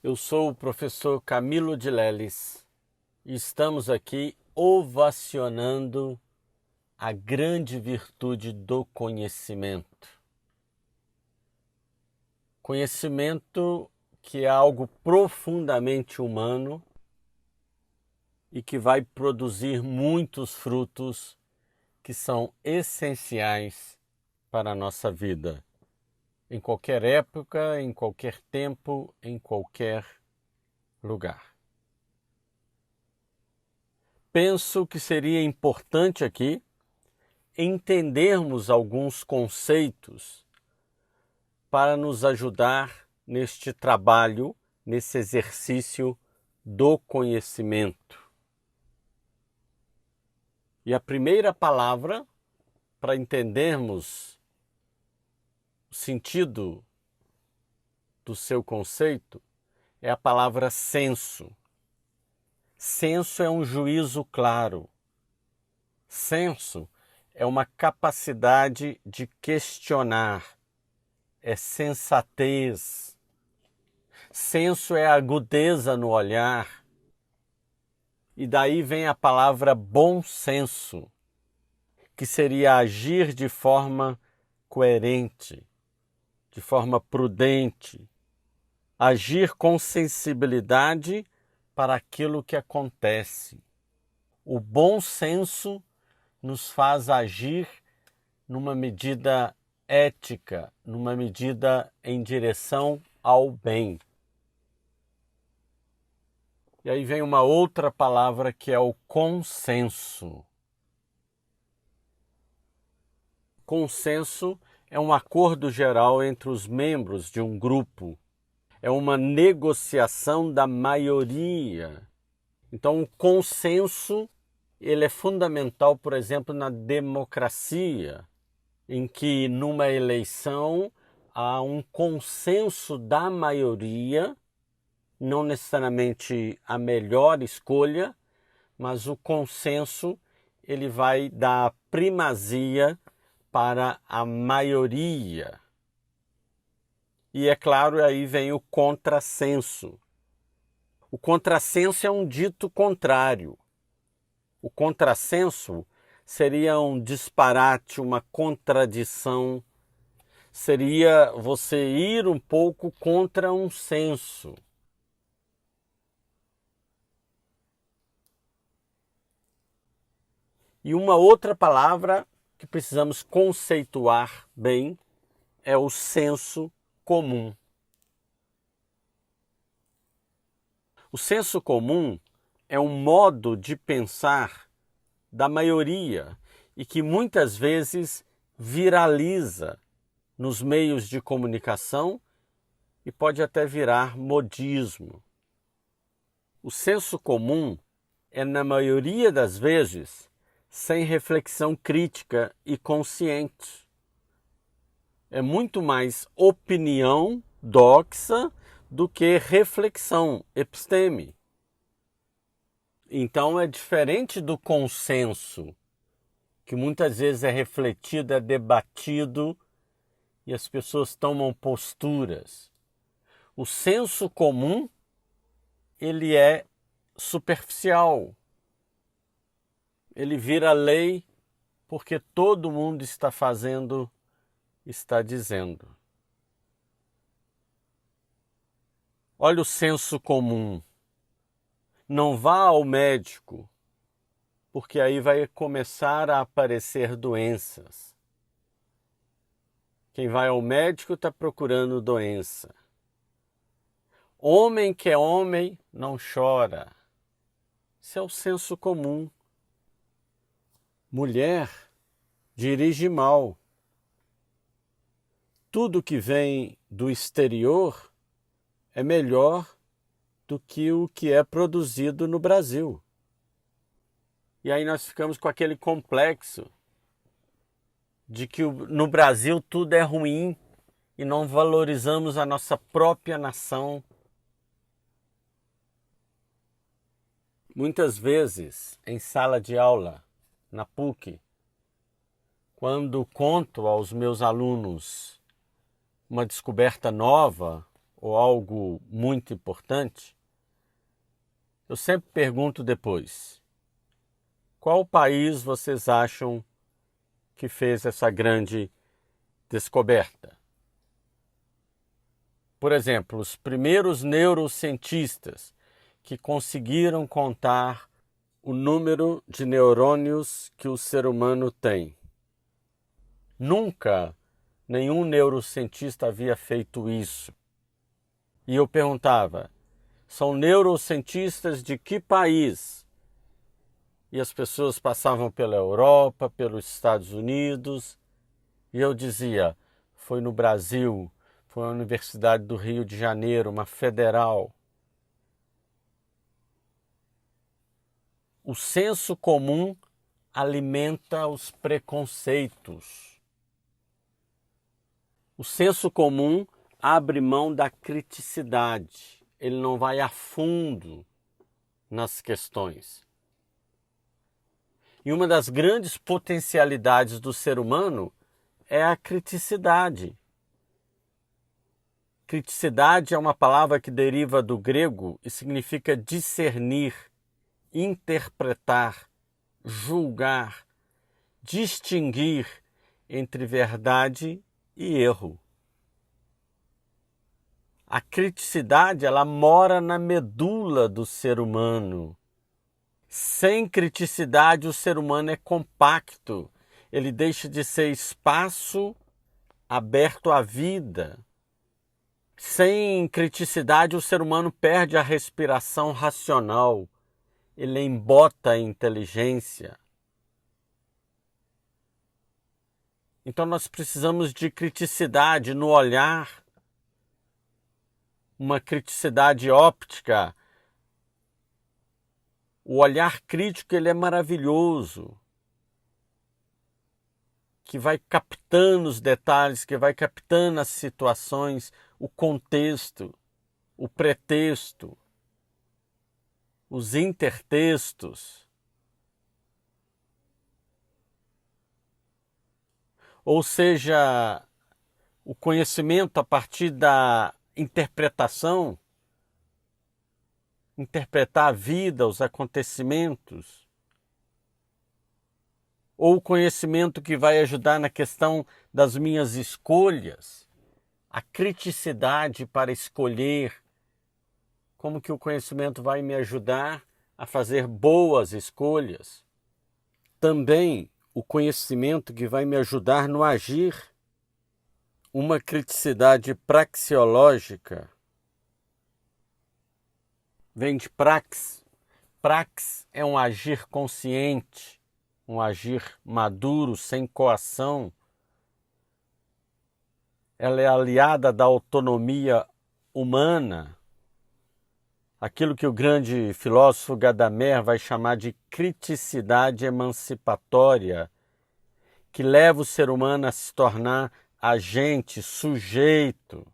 Eu sou o professor Camilo de Leles e estamos aqui ovacionando a grande virtude do conhecimento. Conhecimento que é algo profundamente humano e que vai produzir muitos frutos que são essenciais para a nossa vida. Em qualquer época, em qualquer tempo, em qualquer lugar. Penso que seria importante aqui entendermos alguns conceitos para nos ajudar neste trabalho, nesse exercício do conhecimento. E a primeira palavra para entendermos o sentido do seu conceito é a palavra senso. Senso é um juízo claro. Senso é uma capacidade de questionar. É sensatez. Senso é agudeza no olhar. E daí vem a palavra bom senso, que seria agir de forma coerente, de forma prudente, agir com sensibilidade para aquilo que acontece. O bom senso nos faz agir numa medida ética, numa medida em direção ao bem. E aí vem uma outra palavra que é o consenso. Consenso é um acordo geral entre os membros de um grupo. É uma negociação da maioria. Então, o consenso ele é fundamental, por exemplo, na democracia, em que numa eleição há um consenso da maioria, não necessariamente a melhor escolha, mas o consenso ele vai dar primazia para a maioria. E é claro, aí vem o contrassenso. O contrassenso é um dito contrário. O contrassenso seria um disparate, uma contradição. Seria você ir um pouco contra um senso. E uma outra palavra que precisamos conceituar bem é o senso comum. O senso comum é um modo de pensar da maioria e que muitas vezes viraliza nos meios de comunicação e pode até virar modismo. O senso comum é, na maioria das vezes, sem reflexão crítica e consciente. É muito mais opinião doxa do que reflexão, episteme. Então é diferente do consenso, que muitas vezes é refletido, é debatido e as pessoas tomam posturas. O senso comum, ele é superficial. Ele vira lei porque todo mundo está fazendo, está dizendo. Olha o senso comum. Não vá ao médico, porque aí vai começar a aparecer doenças. Quem vai ao médico está procurando doença. Homem que é homem não chora. Isso é o senso comum. Mulher dirige mal. Tudo que vem do exterior é melhor do que o que é produzido no Brasil. E aí nós ficamos com aquele complexo de que no Brasil tudo é ruim e não valorizamos a nossa própria nação. Muitas vezes, em sala de aula, na PUC, quando conto aos meus alunos uma descoberta nova ou algo muito importante, eu sempre pergunto depois: qual país vocês acham que fez essa grande descoberta? Por exemplo, os primeiros neurocientistas que conseguiram contar o número de neurônios que o ser humano tem. Nunca nenhum neurocientista havia feito isso. E eu perguntava: são neurocientistas de que país? E as pessoas passavam pela Europa, pelos Estados Unidos, e eu dizia: foi no Brasil, foi na Universidade do Rio de Janeiro, uma federal. O senso comum alimenta os preconceitos. O senso comum abre mão da criticidade. Ele não vai a fundo nas questões. E uma das grandes potencialidades do ser humano é a criticidade. Criticidade é uma palavra que deriva do grego e significa discernir, interpretar, julgar, distinguir entre verdade e erro. A criticidade, ela mora na medula do ser humano. Sem criticidade, o ser humano é compacto. Ele deixa de ser espaço aberto à vida. Sem criticidade, o ser humano perde a respiração racional. Ele embota a inteligência. Então nós precisamos de criticidade no olhar, uma criticidade óptica. O olhar crítico, ele é maravilhoso, que vai captando os detalhes, que vai captando as situações, o contexto, o pretexto, os intertextos. Ou seja, o conhecimento a partir da interpretação, interpretar a vida, os acontecimentos, ou o conhecimento que vai ajudar na questão das minhas escolhas, a criticidade para escolher, como que o conhecimento vai me ajudar a fazer boas escolhas. Também o conhecimento que vai me ajudar no agir, uma criticidade praxeológica, vem de prax. Prax é um agir consciente, um agir maduro, sem coação. Ela é aliada da autonomia humana, aquilo que o grande filósofo Gadamer vai chamar de criticidade emancipatória, que leva o ser humano a se tornar agente, sujeito,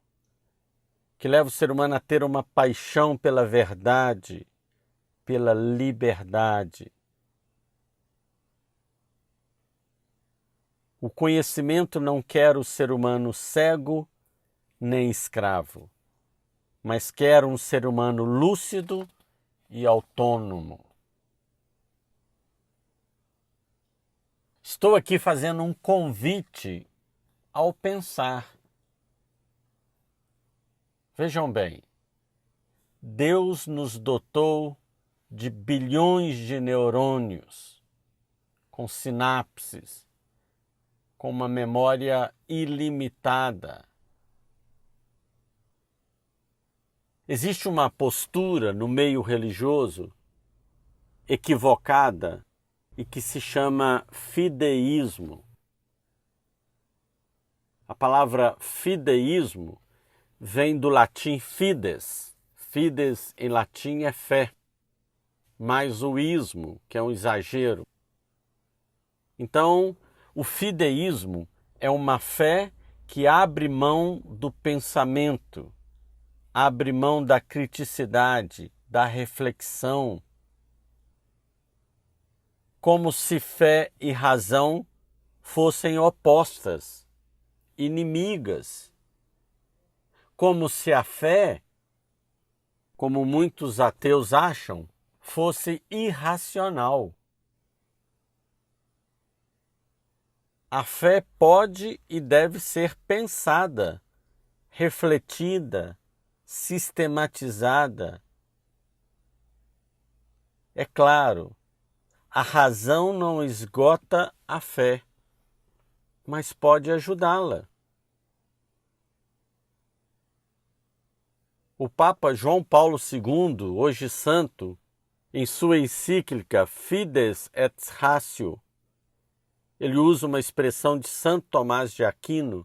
que leva o ser humano a ter uma paixão pela verdade, pela liberdade. O conhecimento não quer o ser humano cego nem escravo, mas quer um ser humano lúcido e autônomo. Estou aqui fazendo um convite ao pensar. Vejam bem, Deus nos dotou de bilhões de neurônios, com sinapses, com uma memória ilimitada. Existe uma postura no meio religioso equivocada e que se chama fideísmo. A palavra fideísmo vem do latim fides. Fides em latim é fé, mais o ismo, que é um exagero. Então, o fideísmo é uma fé que abre mão do pensamento, abre mão da criticidade, da reflexão, como se fé e razão fossem opostas, inimigas. como se a fé, como muitos ateus acham, fosse irracional. A fé pode e deve ser pensada, refletida, sistematizada. É claro, a razão não esgota a fé, mas pode ajudá-la. O Papa João Paulo II, hoje santo, em sua encíclica Fides et Ratio, ele usa uma expressão de Santo Tomás de Aquino,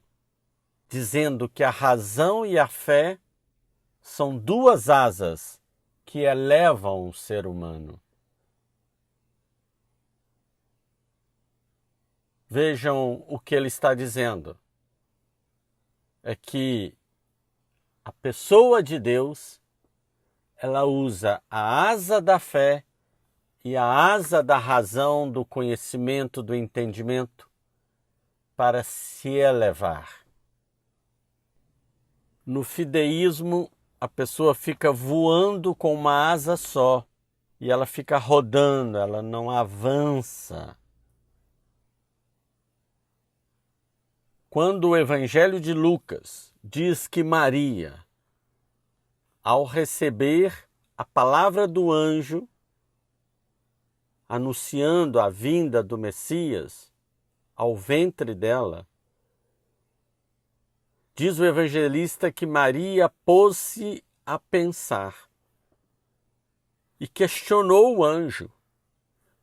dizendo que a razão e a fé são duas asas que elevam o ser humano. Vejam o que ele está dizendo. É que a pessoa de Deus, ela usa a asa da fé e a asa da razão, do conhecimento, do entendimento, para se elevar. No fideísmo, a pessoa fica voando com uma asa só e ela fica rodando, ela não avança. Quando o Evangelho de Lucas diz que Maria, ao receber a palavra do anjo, anunciando a vinda do Messias ao ventre dela, diz o evangelista que Maria pôs-se a pensar e questionou o anjo: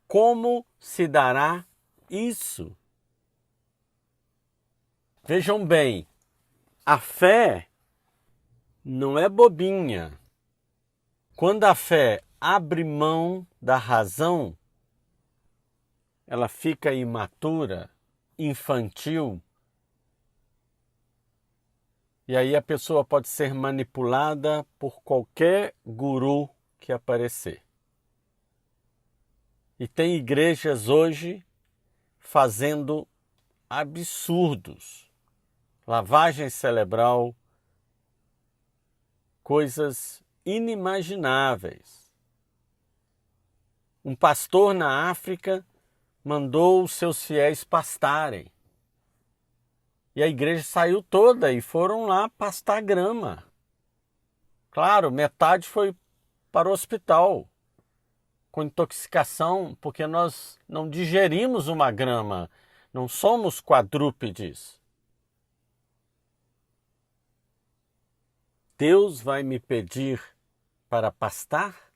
como se dará isso? Vejam bem, a fé não é bobinha. Quando a fé abre mão da razão, ela fica imatura, infantil, e aí a pessoa pode ser manipulada por qualquer guru que aparecer. E tem igrejas hoje fazendo absurdos, lavagem cerebral, coisas inimagináveis. Um pastor na África mandou os seus fiéis pastarem. E a igreja saiu toda e foram lá pastar grama. Claro, metade foi para o hospital com intoxicação, porque nós não digerimos uma grama, não somos quadrúpedes. Deus vai me pedir para pastar?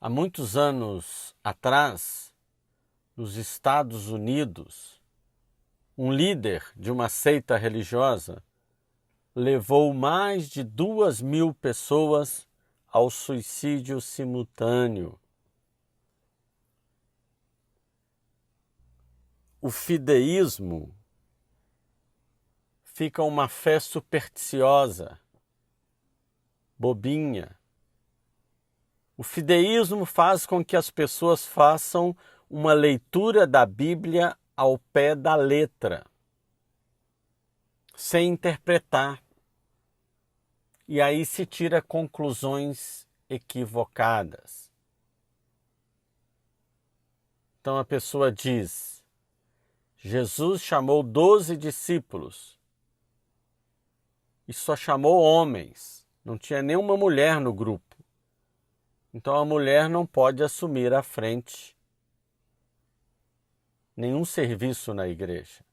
Há muitos anos atrás, nos Estados Unidos, um líder de uma seita religiosa levou mais de 2.000 pessoas ao suicídio simultâneo. O fideísmo fica uma fé supersticiosa, bobinha. O fideísmo faz com que as pessoas façam uma leitura da Bíblia ao pé da letra, sem interpretar. E aí se tira conclusões equivocadas. Então a pessoa diz: Jesus chamou 12 discípulos e só chamou homens, não tinha nenhuma mulher no grupo. Então a mulher não pode assumir à frente nenhum serviço na igreja.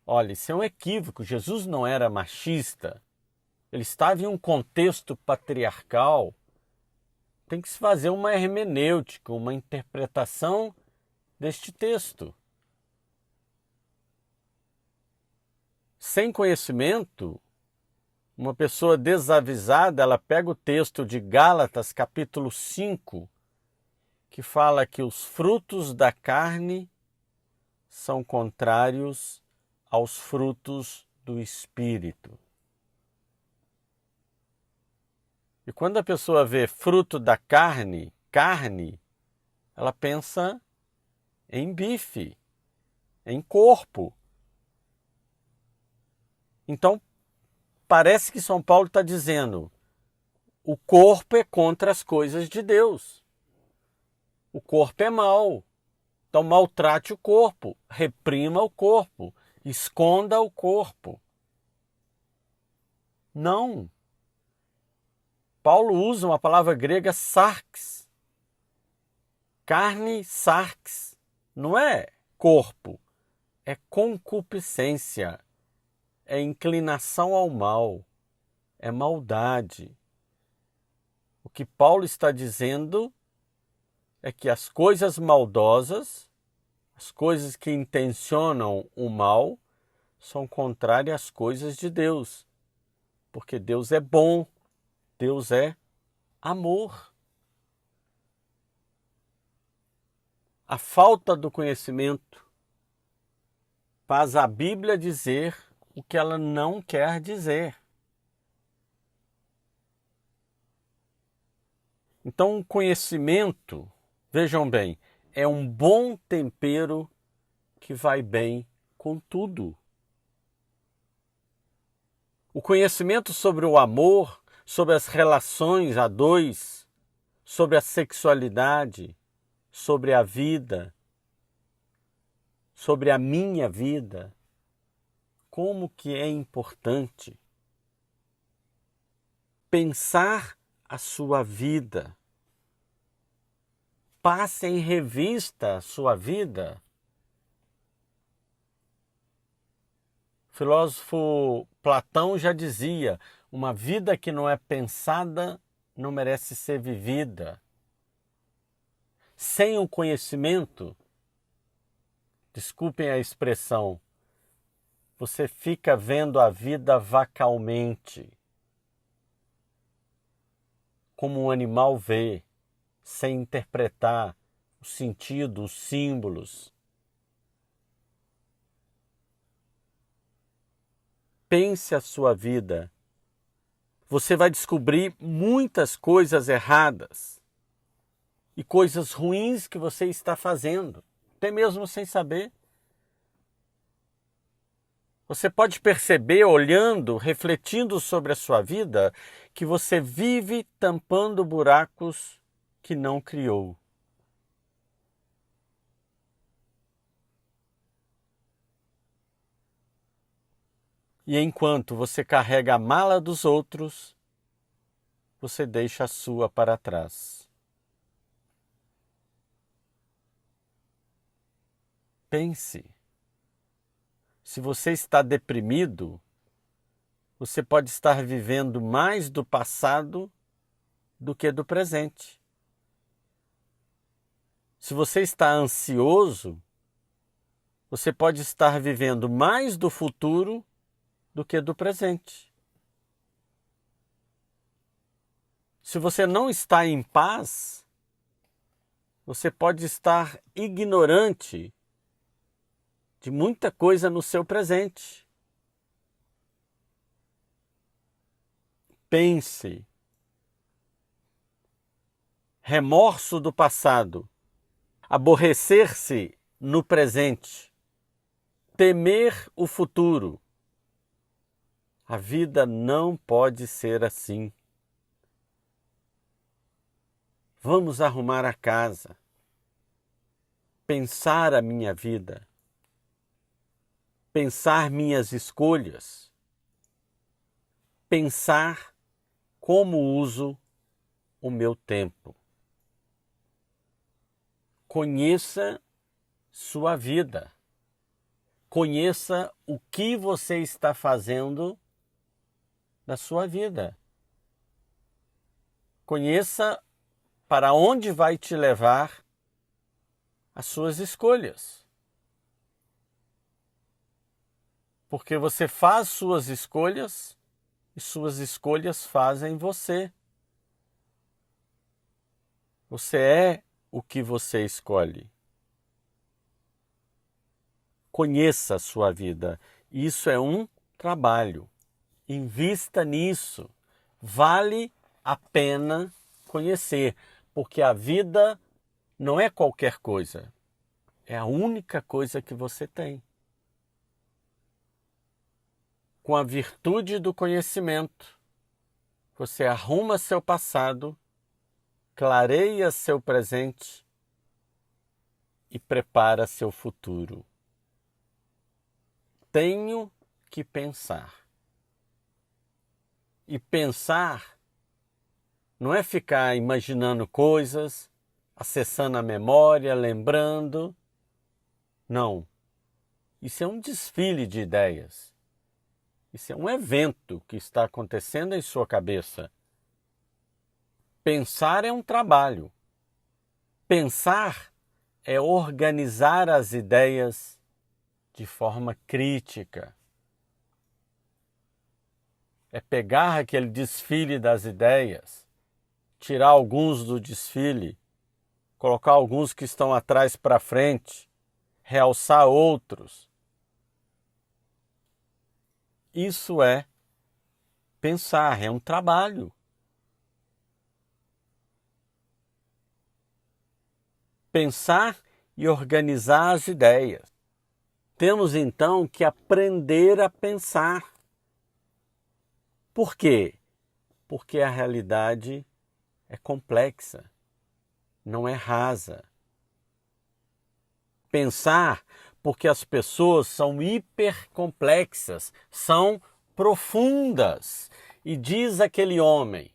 Olha, isso é um equívoco. Jesus não era machista. Ele estava em um contexto patriarcal. Tem que se fazer uma hermenêutica, uma interpretação deste texto. Sem conhecimento, uma pessoa desavisada, ela pega o texto de Gálatas, capítulo 5, que fala que os frutos da carne são contrários aos frutos do Espírito. E quando a pessoa vê fruto da carne, carne, ela pensa em bife, em corpo. Então, parece que São Paulo está dizendo: o corpo é contra as coisas de Deus. O corpo é mau. Então maltrate o corpo, reprima o corpo, esconda o corpo. Não. Paulo usa uma palavra grega sarx. Carne sarx. Não é corpo, é concupiscência, é inclinação ao mal, é maldade. O que Paulo está dizendo é que as coisas maldosas, as coisas que intencionam o mal, são contrárias às coisas de Deus. Porque Deus é bom, Deus é amor. A falta do conhecimento faz a Bíblia dizer o que ela não quer dizer. Então, o conhecimento, vejam bem, é um bom tempero que vai bem com tudo. O conhecimento sobre o amor, sobre as relações a dois, sobre a sexualidade, sobre a vida, sobre a minha vida, como que é importante pensar a sua vida. Passe em revista a sua vida. O filósofo Platão já dizia: uma vida que não é pensada não merece ser vivida. Sem o conhecimento, desculpem a expressão, você fica vendo a vida vacalmente, como um animal vê, sem interpretar o sentido, os símbolos. Pense a sua vida. Você vai descobrir muitas coisas erradas e coisas ruins que você está fazendo, até mesmo sem saber. Você pode perceber, olhando, refletindo sobre a sua vida, que você vive tampando buracos que não criou. E enquanto você carrega a mala dos outros, você deixa a sua para trás. Pense. Se você está deprimido, você pode estar vivendo mais do passado do que do presente. Se você está ansioso, você pode estar vivendo mais do futuro do que do presente. Se você não está em paz, você pode estar ignorante de muita coisa no seu presente. Pense. Remorso do passado. Aborrecer-se no presente. Temer o futuro. A vida não pode ser assim. Vamos arrumar a casa. Pensar a minha vida. Pensar minhas escolhas. Pensar como uso o meu tempo. Conheça sua vida. Conheça o que você está fazendo da sua vida. Conheça para onde vai te levar as suas escolhas. Porque você faz suas escolhas e suas escolhas fazem você. Você é o que você escolhe. Conheça a sua vida. Isso é um trabalho. Invista nisso. Vale a pena conhecer, porque a vida não é qualquer coisa. É a única coisa que você tem. com a virtude do conhecimento, você arruma seu passado, clareia seu presente e prepara seu futuro. Tenho que pensar. E pensar não é ficar imaginando coisas, acessando a memória, lembrando. Não. Isso é um desfile de ideias. Isso é um evento que está acontecendo em sua cabeça. Pensar é um trabalho. Pensar é organizar as ideias de forma crítica. É pegar aquele desfile das ideias, tirar alguns do desfile, colocar alguns que estão atrás para frente, realçar outros. Isso é pensar, é um trabalho. Pensar e organizar as ideias. Temos então que aprender a pensar. Por quê? Porque a realidade é complexa, não é rasa. Pensar porque as pessoas são hipercomplexas, são profundas. E diz aquele homem,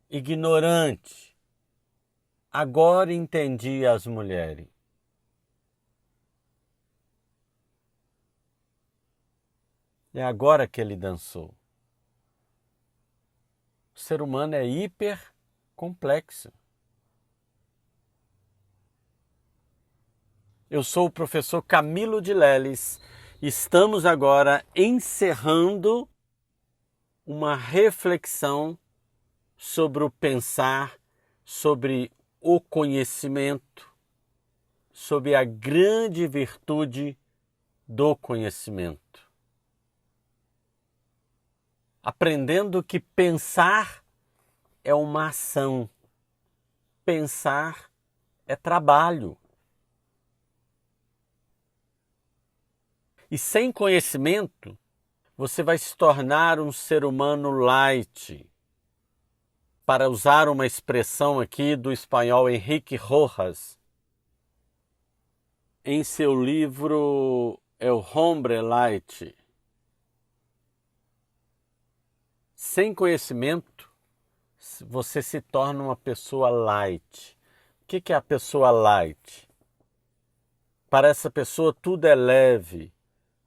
ignorante, agora entendi as mulheres. É agora que ele dançou. O ser humano é hipercomplexo. Eu sou o professor Camilo de Leles. Estamos agora encerrando uma reflexão sobre o pensar, sobre o conhecimento, sobre a grande virtude do conhecimento. Aprendendo que pensar é uma ação, pensar é trabalho. E sem conhecimento, você vai se tornar um ser humano light. Para usar uma expressão aqui do espanhol Henrique Rojas, em seu livro El Hombre Light. Sem conhecimento, você se torna uma pessoa light. O que é a pessoa light? Para essa pessoa tudo é leve,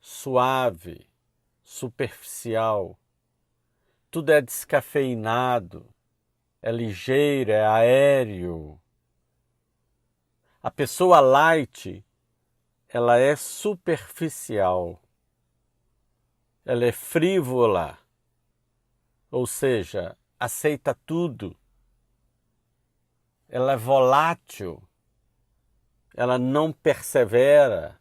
suave, superficial, tudo é descafeinado, é ligeiro, é aéreo. A pessoa light, ela é superficial, ela é frívola, ou seja, aceita tudo. Ela é volátil, ela não persevera.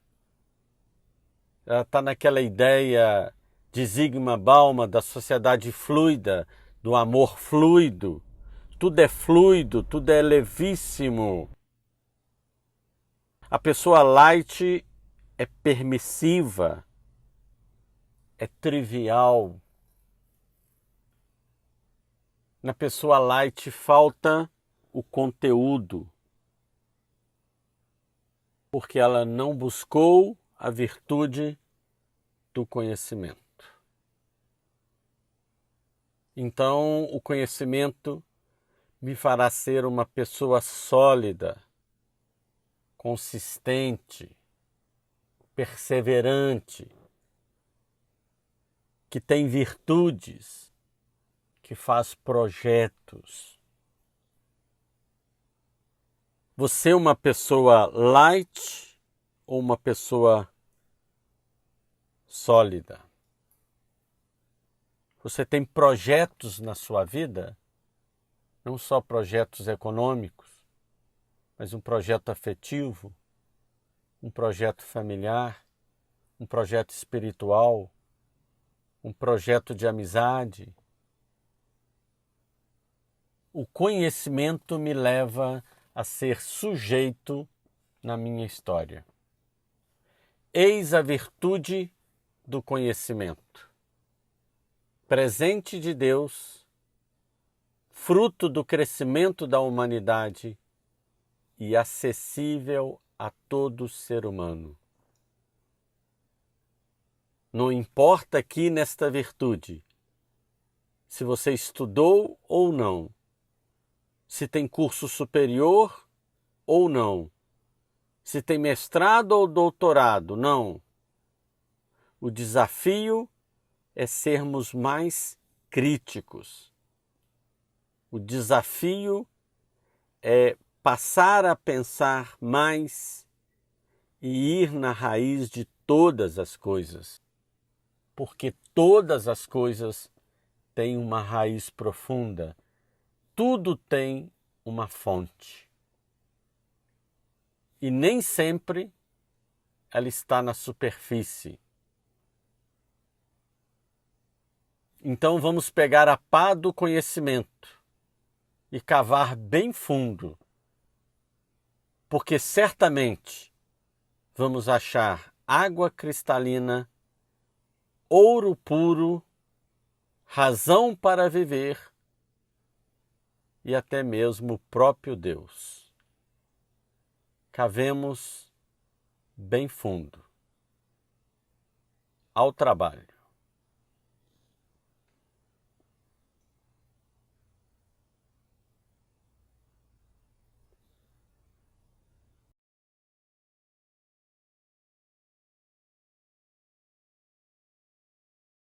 Ela está naquela ideia de Zygmunt Bauman, da sociedade fluida, do amor fluido. Tudo é fluido, tudo é levíssimo. A pessoa light é permissiva, é trivial. Na pessoa light falta o conteúdo, porque ela não buscou a virtude do conhecimento. Então, o conhecimento me fará ser uma pessoa sólida, consistente, perseverante, que tem virtudes, que faz projetos. Você é uma pessoa light ou uma pessoa sólida? Você tem projetos na sua vida, não só projetos econômicos, mas um projeto afetivo, um projeto familiar, um projeto espiritual, um projeto de amizade. O conhecimento me leva a ser sujeito na minha história. Eis a virtude do conhecimento, presente de Deus, fruto do crescimento da humanidade e acessível a todo ser humano. Não importa aqui nesta virtude, se você estudou ou não, se tem curso superior ou não, se tem mestrado ou doutorado, não. O desafio é sermos mais críticos. O desafio é passar a pensar mais e ir na raiz de todas as coisas. Porque todas as coisas têm uma raiz profunda. Tudo tem uma fonte. E nem sempre ela está na superfície. Então vamos pegar a pá do conhecimento e cavar bem fundo, porque certamente vamos achar água cristalina, ouro puro, razão para viver e até mesmo o próprio Deus. Cavemos bem fundo. Ao trabalho.